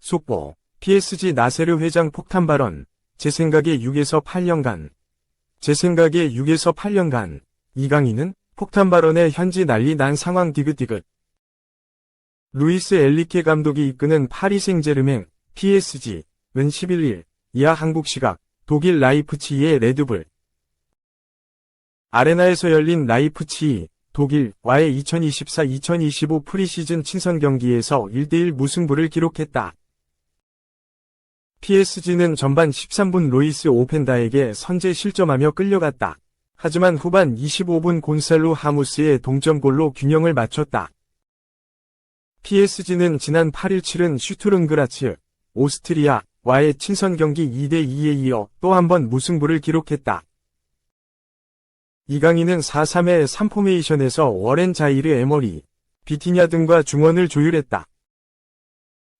속보, PSG 나세르 회장 폭탄 발언, 제 생각에 6에서 8년간. 제 생각에 6에서 8년간. 이강인은 폭탄 발언에 현지 난리 난 상황 디귿디귿. 루이스 엘리케 감독이 이끄는 파리 생제르맹, PSG는 11일, 이하 한국 시각, 독일 라이프치히의 레드불 아레나에서 열린 라이프치히, 독일과의 2024-2025 프리시즌 친선 경기에서 1대1 무승부를 기록했다. PSG는 전반 13분 로이스 오펜다에게 선제 실점하며 끌려갔다. 하지만 후반 25분 곤살로 하무스의 동점골로 균형을 맞췄다. PSG는 지난 8일 치른 슈투른그라츠, 오스트리아와의 친선 경기 2대2에 이어 또 한 번 무승부를 기록했다. 이강인은 4-3의 3포메이션에서 워렌 자이르 에머리, 비티냐 등과 중원을 조율했다.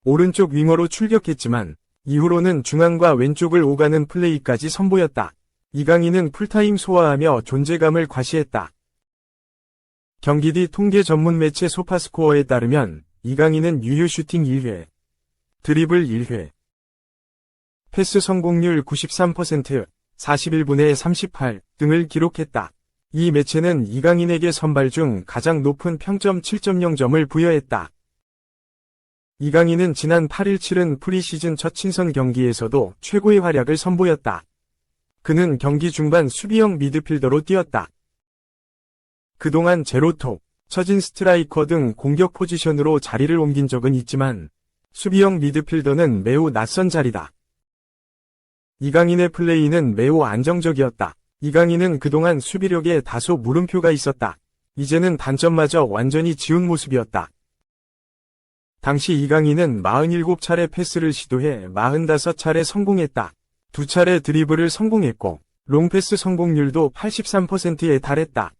오른쪽 윙어로 출격했지만 이후로는 중앙과 왼쪽을 오가는 플레이까지 선보였다. 이강인은 풀타임 소화하며 존재감을 과시했다. 경기 뒤 통계 전문 매체 소파스코어에 따르면 이강인은 유효 슈팅 1회, 드리블 1회, 패스 성공률 93%, 41분의 38 등을 기록했다. 이 매체는 이강인에게 선발 중 가장 높은 평점 7.0점을 부여했다. 이강인은 지난 8일 치른 프리시즌 첫 친선 경기에서도 최고의 활약을 선보였다. 그는 경기 중반 수비형 미드필더로 뛰었다. 그동안 제로톱, 처진 스트라이커 등 공격 포지션으로 자리를 옮긴 적은 있지만 수비형 미드필더는 매우 낯선 자리다. 이강인의 플레이는 매우 안정적이었다. 이강인은 그동안 수비력에 다소 물음표가 있었다. 이제는 단점마저 완전히 지운 모습이었다. 당시 이강인은 47차례 패스를 시도해 45차례 성공했다. 2차례 드리블을 성공했고 롱패스 성공률도 83%에 달했다.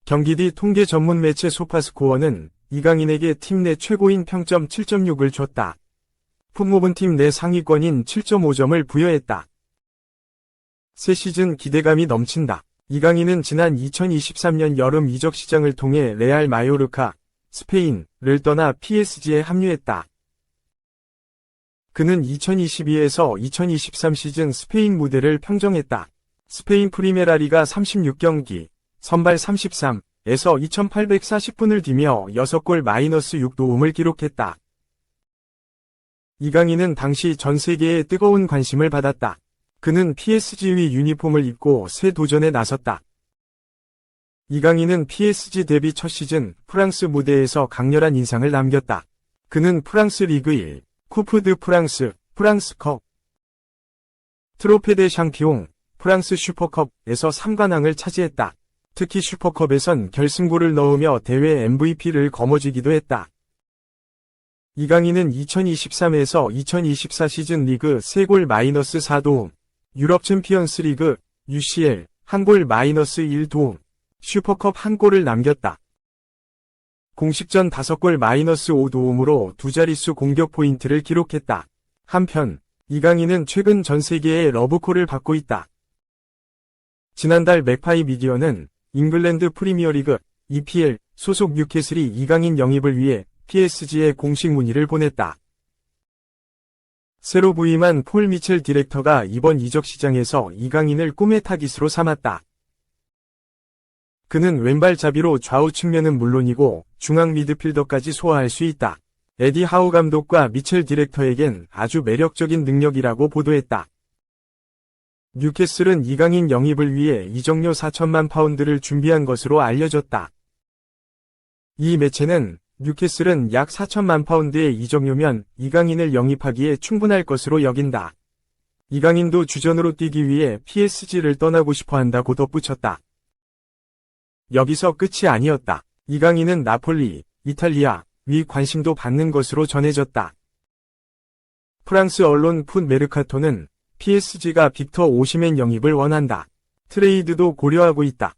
경기 뒤 통계 전문 매체 소파스코어는 이강인에게 팀 내 최고인 평점 7.6을 줬다. 풋모븐 팀 내 상위권인 7.5점을 부여했다. 새 시즌 기대감이 넘친다. 이강인은 지난 2023년 여름 이적 시장을 통해 레알 마요르카, 스페인을 떠나 PSG에 합류했다. 그는 2022에서 2023 시즌 스페인 무대를 평정했다. 스페인 프리메라리가 36경기, 선발 33에서 2840분을 뛰며 6골 -6도움을 기록했다. 이강인은 당시 전 세계에 뜨거운 관심을 받았다. 그는 PSG의 유니폼을 입고 새 도전에 나섰다. 이강인은 PSG 데뷔 첫 시즌 프랑스 무대에서 강렬한 인상을 남겼다. 그는 프랑스 리그 1, 쿠프 드 프랑스, 프랑스컵, 트로페 데 샹피옹, 프랑스 슈퍼컵에서 3관왕을 차지했다. 특히 슈퍼컵에선 결승골을 넣으며 대회 MVP를 거머쥐기도 했다. 이강인은 2023에서 2024 시즌 리그 3골 -4도움, 유럽 챔피언스 리그, UCL, 1골 -1도움, 슈퍼컵 1골을 남겼다. 공식전 5골 -5도움으로 두 자릿수 공격 포인트를 기록했다. 한편, 이강인은 최근 전 세계의 러브콜을 받고 있다. 지난달 맥파이 미디어는 잉글랜드 프리미어리그, EPL, 소속 뉴캐슬이 이강인 영입을 위해 PSG에 공식 문의를 보냈다. 새로 부임한 폴 미첼 디렉터가 이번 이적 시장에서 이강인을 꿈의 타깃으로 삼았다. 그는 왼발잡이로 좌우 측면은 물론이고 중앙 미드필더까지 소화할 수 있다. 에디 하우 감독과 미첼 디렉터에겐 아주 매력적인 능력이라고 보도했다. 뉴캐슬은 이강인 영입을 위해 이적료 4천만 파운드를 준비한 것으로 알려졌다. 이 매체는 뉴캐슬은 약 4천만 파운드의 이적료면 이강인을 영입하기에 충분할 것으로 여긴다. 이강인도 주전으로 뛰기 위해 PSG를 떠나고 싶어 한다고 덧붙였다. 여기서 끝이 아니었다. 이강인은 나폴리, 이탈리아 위 관심도 받는 것으로 전해졌다. 프랑스 언론 풋 메르카토는 PSG가 빅터 오시멘 영입을 원한다. 트레이드도 고려하고 있다.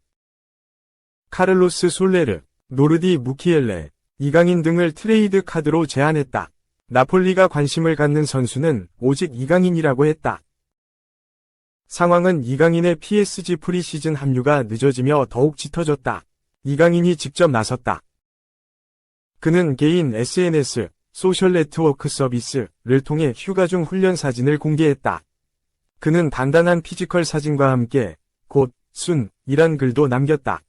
카를로스 솔레르, 노르디 무키엘레, 이강인 등을 트레이드 카드로 제안했다. 나폴리가 관심을 갖는 선수는 오직 이강인이라고 했다. 상황은 이강인의 PSG 프리시즌 합류가 늦어지며 더욱 짙어졌다. 이강인이 직접 나섰다. 그는 개인 SNS, 소셜 네트워크 서비스를 통해 휴가 중 훈련 사진을 공개했다. 그는 단단한 피지컬 사진과 함께 곧, 순이란 글도 남겼다.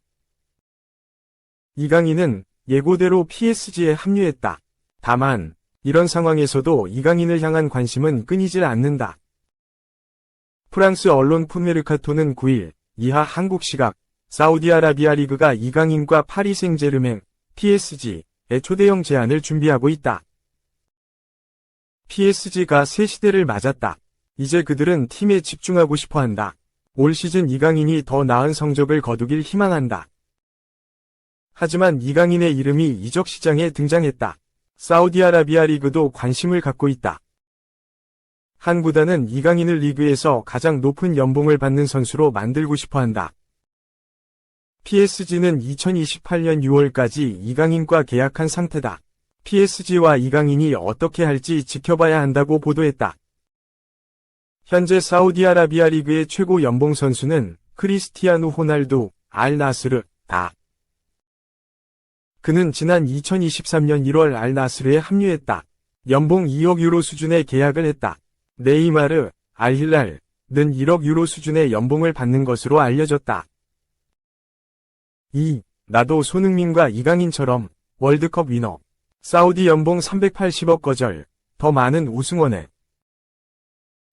이강인은 예고대로 PSG에 합류했다. 다만, 이런 상황에서도 이강인을 향한 관심은 끊이질 않는다. 프랑스 언론 푸메르카토는 9일, 이하 한국 시각, 사우디아라비아 리그가 이강인과 파리 생제르맹, PSG에 초대형 제안을 준비하고 있다. PSG가 새 시대를 맞았다. 이제 그들은 팀에 집중하고 싶어 한다. 올 시즌 이강인이 더 나은 성적을 거두길 희망한다. 하지만 이강인의 이름이 이적 시장에 등장했다. 사우디아라비아 리그도 관심을 갖고 있다. 한 구단은 이강인을 리그에서 가장 높은 연봉을 받는 선수로 만들고 싶어 한다. PSG는 2028년 6월까지 이강인과 계약한 상태다. PSG와 이강인이 어떻게 할지 지켜봐야 한다고 보도했다. 현재 사우디아라비아 리그의 최고 연봉 선수는 크리스티아누 호날두, 알 나스르다. 그는 지난 2023년 1월 알 나스르에 합류했다. 연봉 2억 유로 수준의 계약을 했다. 네이마르, 알 hillal은 1억 유로 수준의 연봉을 받는 것으로 알려졌다. 나도 손흥민과 이강인처럼 월드컵 위너. 사우디 연봉 380억 거절. 더 많은 우승원에.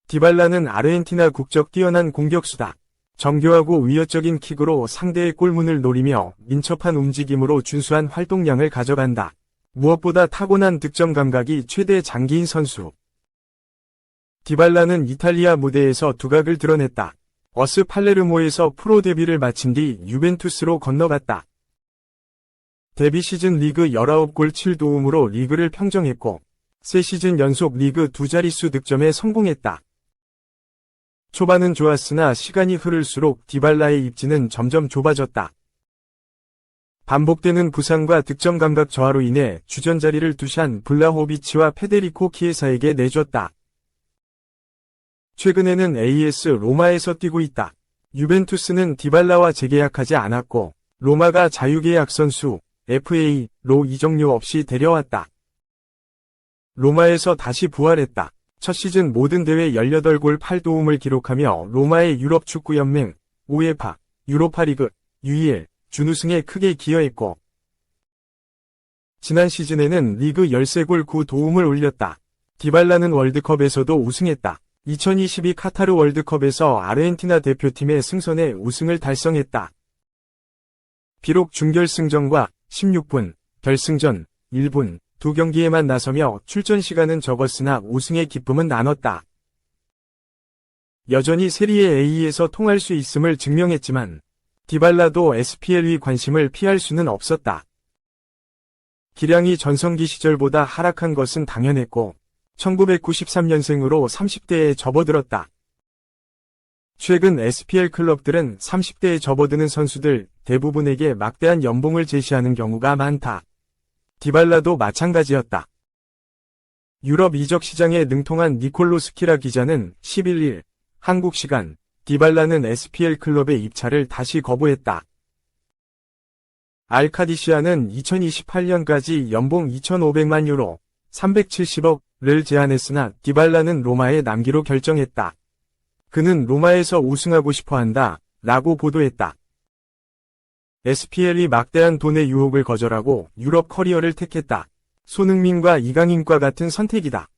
디발라는 아르헨티나 국적 뛰어난 공격수다. 정교하고 위협적인 킥으로 상대의 골문을 노리며 민첩한 움직임으로 준수한 활동량을 가져간다. 무엇보다 타고난 득점 감각이 최대 장기인 선수. 디발라는 이탈리아 무대에서 두각을 드러냈다. 어스 팔레르모에서 프로 데뷔를 마친 뒤 유벤투스로 건너갔다. 데뷔 시즌 리그 19골 7도움으로 리그를 평정했고 3시즌 연속 리그 두 자릿수 득점에 성공했다. 초반은 좋았으나 시간이 흐를수록 디발라의 입지는 점점 좁아졌다. 반복되는 부상과 득점 감각 저하로 인해 주전 자리를 두샨 블라호비치와 페데리코 키에사에게 내줬다. 최근에는 AS 로마에서 뛰고 있다. 유벤투스는 디발라와 재계약하지 않았고 로마가 자유계약 선수 FA로 이적료 없이 데려왔다. 로마에서 다시 부활했다. 첫 시즌 모든 대회 18골 8도움을 기록하며 로마의 유럽축구연맹, 우에파, 유로파리그, UEL, 준우승에 크게 기여했고 지난 시즌에는 리그 13골 9도움을 올렸다. 디발라는 월드컵에서도 우승했다. 2022 카타르 월드컵에서 아르헨티나 대표팀의 승선에 우승을 달성했다. 비록 준결승전과 16분, 결승전, 1분, 두 경기에만 나서며 출전 시간은 적었으나 우승의 기쁨은 나눴다. 여전히 세리에 A에서 통할 수 있음을 증명했지만 디발라도 SPL의 관심을 피할 수는 없었다. 기량이 전성기 시절보다 하락한 것은 당연했고 1993년생으로 30대에 접어들었다. 최근 SPL 클럽들은 30대에 접어드는 선수들 대부분에게 막대한 연봉을 제시하는 경우가 많다. 디발라도 마찬가지였다. 유럽 이적 시장에 능통한 니콜로 스키라 기자는 11일 한국 시간 디발라는 SPL 클럽의 입찰을 다시 거부했다. 알카디시아는 2028년까지 연봉 2,500만 유로 370억을 제안했으나 디발라는 로마에 남기로 결정했다. 그는 로마에서 우승하고 싶어한다 라고 보도했다. SPL이 막대한 돈의 유혹을 거절하고 유럽 커리어를 택했다. 손흥민과 이강인과 같은 선택이다.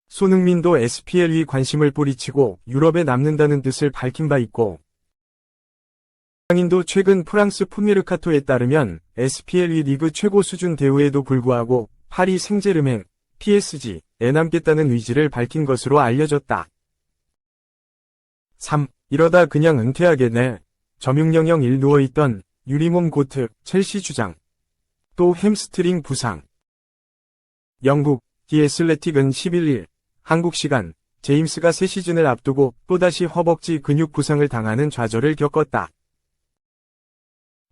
손흥민도 SPL의 관심을 뿌리치고 유럽에 남는다는 뜻을 밝힌 바 있고 이강인도 최근 프랑스 푸메르카토에 따르면 SPL의 리그 최고 수준 대우에도 불구하고 파리 생제르맹, PSG에 남겠다는 의지를 밝힌 것으로 알려졌다. 3. 이러다 그냥 은퇴하겠네. 점유령형 1 누워있던 유리몸 고트, 첼시 주장. 또 햄스트링 부상. 영국, 디 애슬레틱은 11일, 한국 시간, 제임스가 새 시즌을 앞두고 또다시 허벅지 근육 부상을 당하는 좌절을 겪었다.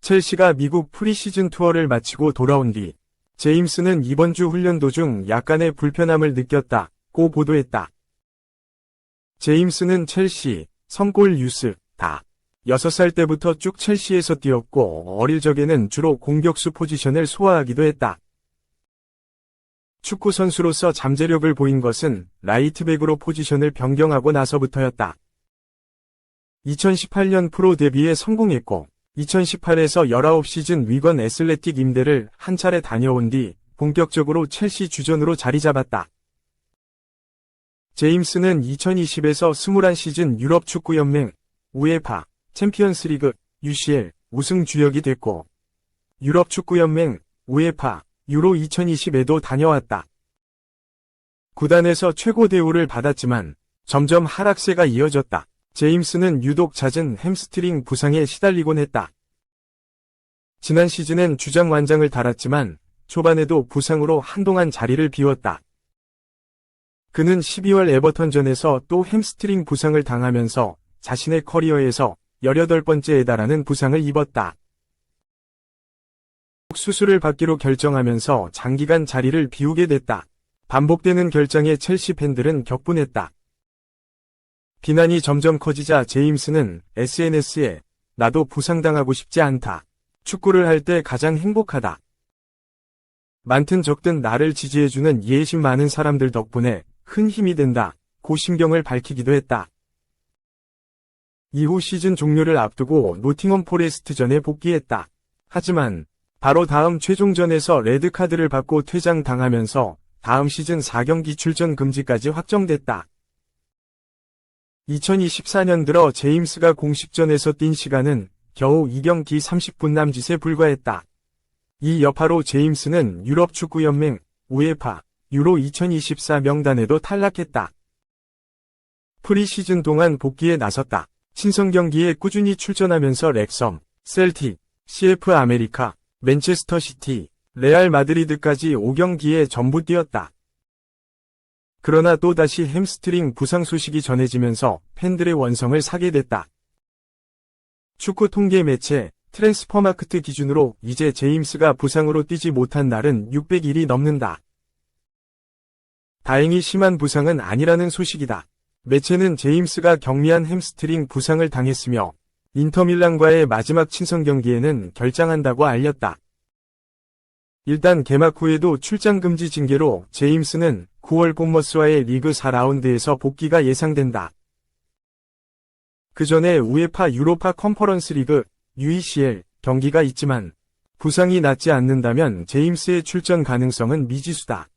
첼시가 미국 프리시즌 투어를 마치고 돌아온 뒤, 제임스는 이번 주 훈련 도중 약간의 불편함을 느꼈다고 보도했다. 제임스는 첼시, 성골 유스다. 6살 때부터 쭉 첼시에서 뛰었고 어릴 적에는 주로 공격수 포지션을 소화하기도 했다. 축구 선수로서 잠재력을 보인 것은 라이트백으로 포지션을 변경하고 나서부터였다. 2018년 프로 데뷔에 성공했고 2018에서 19시즌 위건 애슬레틱 임대를 한 차례 다녀온 뒤 본격적으로 첼시 주전으로 자리 잡았다. 제임스는 2020에서 21시즌 유럽 축구연맹, 우에파, 챔피언스리그, UCL 우승 주역이 됐고 유럽 축구연맹, 우에파, 유로 2020에도 다녀왔다. 구단에서 최고 대우를 받았지만 점점 하락세가 이어졌다. 제임스는 유독 잦은 햄스트링 부상에 시달리곤 했다. 지난 시즌엔 주장 완장을 달았지만 초반에도 부상으로 한동안 자리를 비웠다. 그는 12월 에버턴전에서 또 햄스트링 부상을 당하면서 자신의 커리어에서 18번째에 달하는 부상을 입었다. 수술을 받기로 결정하면서 장기간 자리를 비우게 됐다. 반복되는 결정에 첼시 팬들은 격분했다. 비난이 점점 커지자 제임스는 SNS에 나도 부상당하고 싶지 않다. 축구를 할 때 가장 행복하다. 많든 적든 나를 지지해주는 이해심 많은 사람들 덕분에 큰 힘이 된다. 고 심경을 밝히기도 했다. 이후 시즌 종료를 앞두고 노팅엄 포레스트전에 복귀했다. 하지만 바로 다음 최종전에서 레드카드를 받고 퇴장당하면서 다음 시즌 4경기 출전 금지까지 확정됐다. 2024년 들어 제임스가 공식전에서 뛴 시간은 겨우 2경기 30분 남짓에 불과했다. 이 여파로 제임스는 유럽 축구연맹, 우에파, 유로 2024 명단에도 탈락했다. 프리시즌 동안 복귀에 나섰다. 친선 경기에 꾸준히 출전하면서 렉섬, 셀틱, CF 아메리카, 맨체스터 시티, 레알 마드리드까지 5경기에 전부 뛰었다. 그러나 또다시 햄스트링 부상 소식이 전해지면서 팬들의 원성을 사게 됐다. 축구 통계 매체 트랜스퍼마크트 기준으로 이제 제임스가 부상으로 뛰지 못한 날은 600일이 넘는다. 다행히 심한 부상은 아니라는 소식이다. 매체는 제임스가 경미한 햄스트링 부상을 당했으며 인터밀란과의 마지막 친선 경기에는 결장한다고 알렸다. 일단 개막 후에도 출장 금지 징계로 제임스는 9월 본머스와의 리그 4라운드에서 복귀가 예상된다. 그 전에 우에파 유로파 컨퍼런스 리그 UECL 경기가 있지만 부상이 낫지 않는다면 제임스의 출전 가능성은 미지수다.